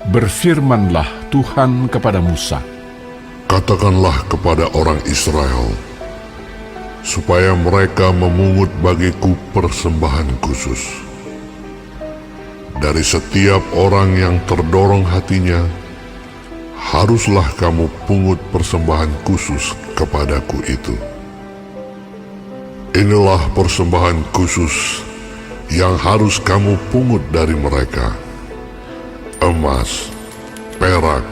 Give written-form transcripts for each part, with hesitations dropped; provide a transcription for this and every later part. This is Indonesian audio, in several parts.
Berfirmanlah Tuhan kepada Musa, Katakanlah kepada orang Israel, supaya mereka memungut bagiku persembahan khusus. Dari setiap orang yang terdorong hatinya, haruslah kamu pungut persembahan khusus kepadaku itu. Inilah persembahan khusus yang harus kamu pungut dari mereka: emas, perak,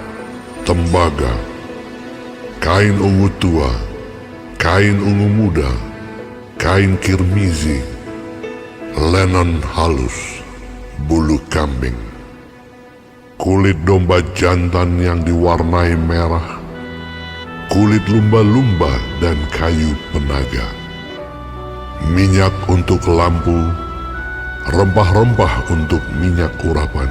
tembaga, kain ungu tua, kain ungu muda, kain kirmizi, lenon halus, bulu kambing, kulit domba jantan yang diwarnai merah, kulit lumba-lumba dan kayu penaga, minyak untuk lampu, rempah-rempah untuk minyak urapan,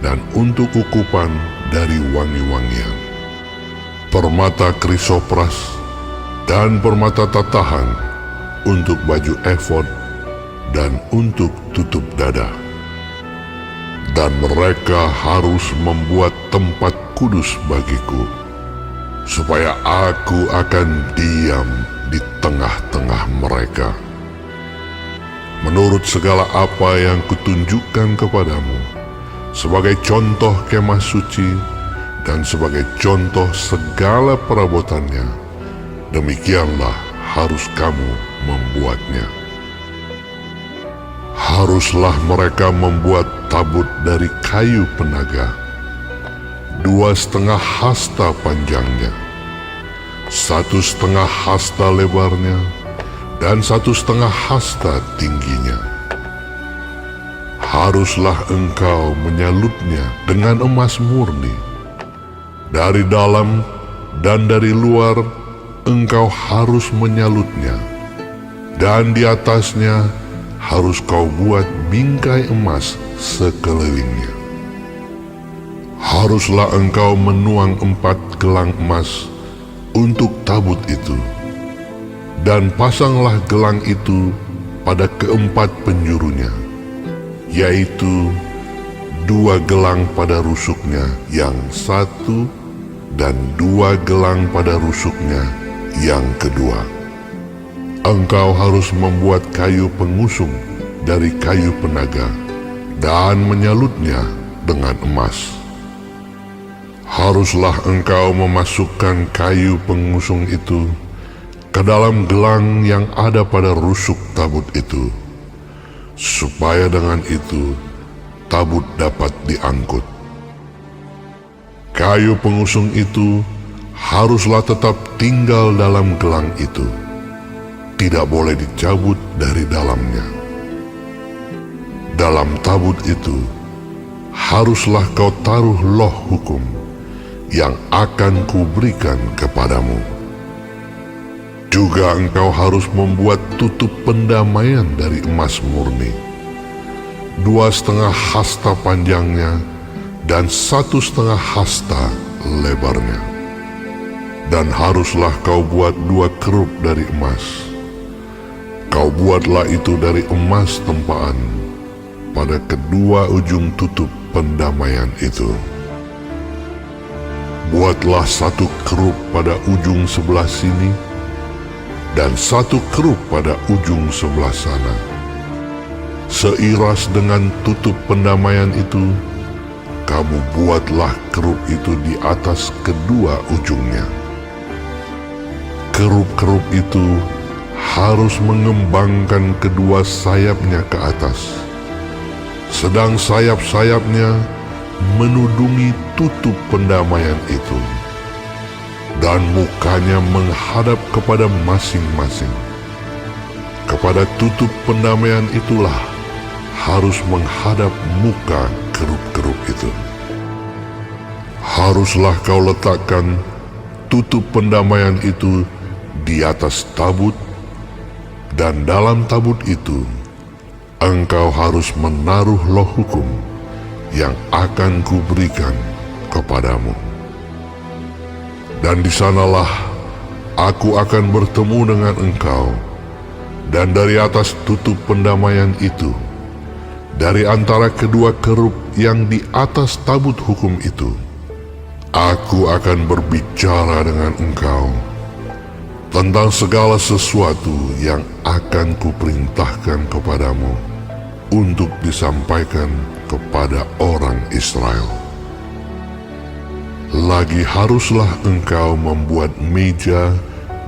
dan untuk ukupan dari wangi-wangian, permata krisopras dan permata tatahan untuk baju efod dan untuk tutup dada. Dan mereka harus membuat tempat kudus bagiku, supaya aku akan diam di tengah-tengah mereka. Menurut segala apa yang kutunjukkan kepadamu, sebagai contoh kemah suci dan sebagai contoh segala perabotannya, demikianlah harus kamu membuatnya. Haruslah mereka membuat tabut dari kayu penaga, 2,5 hasta panjangnya, 1,5 hasta lebarnya, dan 1,5 hasta tingginya. Haruslah engkau menyalutnya dengan emas murni. Dari dalam dan dari luar engkau harus menyalutnya, dan di atasnya harus kau buat bingkai emas sekelilingnya. Haruslah engkau menuang 4 gelang emas untuk tabut itu, dan pasanglah gelang itu pada keempat penjurunya, yaitu 2 gelang pada rusuknya yang satu dan 2 gelang pada rusuknya yang kedua. Engkau harus membuat kayu pengusung dari kayu penaga dan menyalutnya dengan emas. Haruslah engkau memasukkan kayu pengusung itu ke dalam gelang yang ada pada rusuk tabut itu, supaya dengan itu tabut dapat diangkut. Kayu pengusung itu haruslah tetap tinggal dalam gelang itu, tidak boleh dicabut dari dalamnya. Dalam tabut itu haruslah kau taruh loh hukum yang akan kuberikan kepadamu. Juga engkau harus membuat tutup pendamaian dari emas murni, 2,5 hasta panjangnya dan 1,5 hasta lebarnya. Dan haruslah kau buat 2 kerup dari emas. Kau buatlah itu dari emas tempaan pada kedua ujung tutup pendamaian itu. Buatlah 1 kerup pada ujung sebelah sini dan 1 kerup pada ujung sebelah sana. Seiras dengan tutup pendamaian itu, kamu buatlah kerup itu di atas kedua ujungnya. Kerup-kerup itu harus mengembangkan kedua sayapnya ke atas, sedang sayap-sayapnya menudungi tutup pendamaian itu, dan mukanya menghadap kepada masing-masing. Kepada tutup pendamaian itulah harus menghadap muka kerup-kerup itu. Haruslah kau letakkan tutup pendamaian itu di atas tabut, dan dalam tabut itu engkau harus menaruh loh hukum yang akan kuberikan kepadamu. Dan di sanalah aku akan bertemu dengan engkau, dan dari atas tutup pendamaian itu dari antara kedua kerub yang di atas tabut hukum itu, aku akan berbicara dengan engkau tentang segala sesuatu yang akan kuperintahkan kepadamu untuk disampaikan kepada orang Israel. Lagi haruslah engkau membuat meja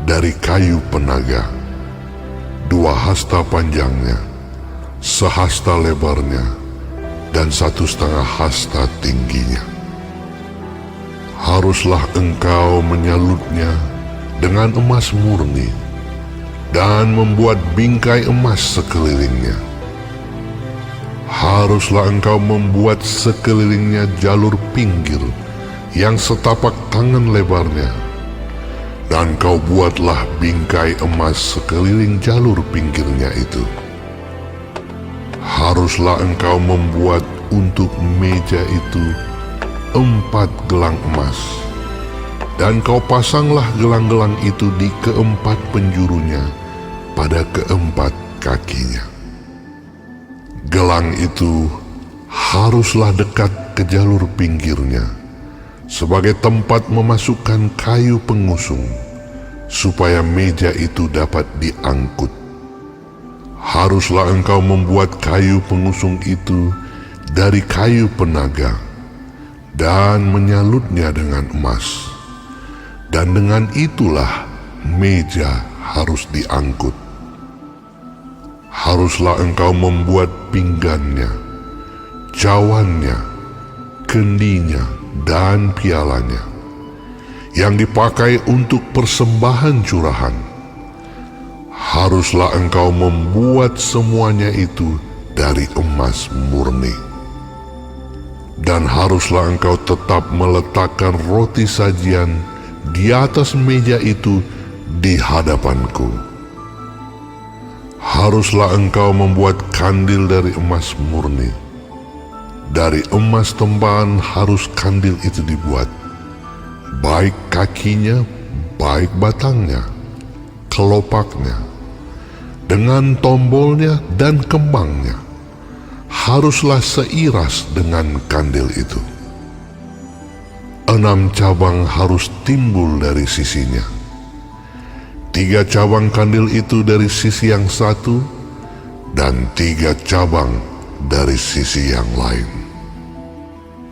dari kayu penaga, 2 hasta panjangnya, 1 hasta lebarnya, dan 1,5 hasta tingginya. Haruslah engkau menyalutnya dengan emas murni dan membuat bingkai emas sekelilingnya. Haruslah engkau membuat sekelilingnya jalur pinggir yang setapak tangan lebarnya, dan kau buatlah bingkai emas sekeliling jalur pinggirnya itu. Haruslah engkau membuat untuk meja itu 4 gelang emas, dan kau pasanglah gelang-gelang itu di keempat penjurunya pada keempat kakinya. Gelang itu haruslah dekat ke jalur pinggirnya sebagai tempat memasukkan kayu pengusung, supaya meja itu dapat diangkut. Haruslah engkau membuat kayu pengusung itu dari kayu penaga dan menyalutnya dengan emas. Dan dengan itulah meja harus diangkut. Haruslah engkau membuat pinggannya, cawannya, kendinya, dan pialanya yang dipakai untuk persembahan curahan. Haruslah engkau membuat semuanya itu dari emas murni. Dan haruslah engkau tetap meletakkan roti sajian di atas meja itu di hadapanku. Haruslah engkau membuat kandil dari emas murni. Dari emas tempahan harus kandil itu dibuat, baik kakinya, baik batangnya, kelopaknya, dengan tombolnya dan kembangnya. Haruslah seiras dengan kandil itu. 6 cabang harus timbul dari sisinya. 3 cabang kandil itu dari sisi yang satu, dan 3 cabang dari sisi yang lain.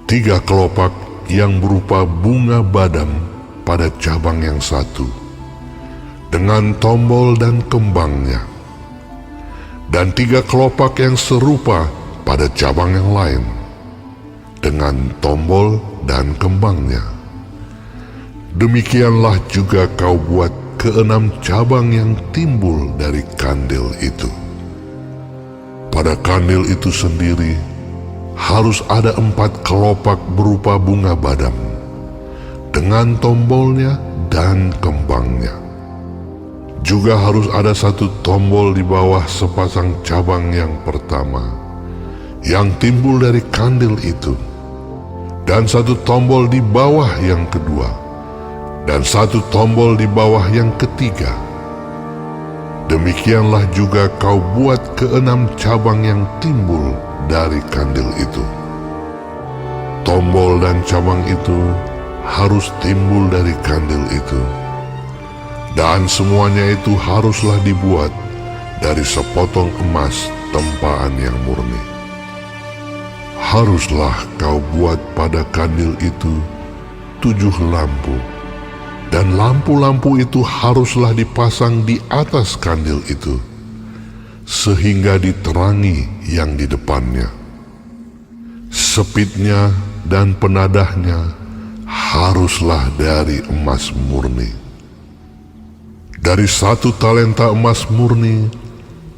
3 kelopak yang berupa bunga badam pada cabang yang satu, dengan tombol dan kembangnya. Dan 3 kelopak yang serupa pada cabang yang lain, dengan tombol dan kembangnya. Demikianlah juga kau buat ke-6 cabang yang timbul dari kandil itu. Pada kandil itu sendiri harus ada 4 kelopak berupa bunga badam, dengan tombolnya dan kembangnya. Juga harus ada 1 tombol di bawah sepasang cabang yang pertama, yang timbul dari kandil itu, dan 1 tombol di bawah yang kedua, dan 1 tombol di bawah yang ketiga. Demikianlah juga kau buat ke-6 cabang yang timbul dari kandil itu. Tombol dan cabang itu harus timbul dari kandil itu, dan semuanya itu haruslah dibuat dari sepotong emas tempaan yang murni. Haruslah kau buat pada kandil itu 7 lampu, dan lampu-lampu itu haruslah dipasang di atas kandil itu, sehingga diterangi yang di depannya. Sepitnya dan penadahnya haruslah dari emas murni. Dari 1 talenta emas murni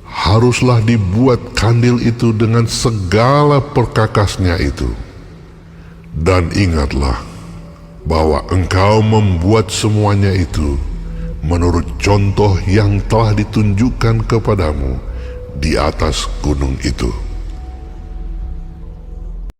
haruslah dibuat kandil itu dengan segala perkakasnya itu. Dan ingatlah bahwa engkau membuat semuanya itu menurut contoh yang telah ditunjukkan kepadamu di atas gunung itu.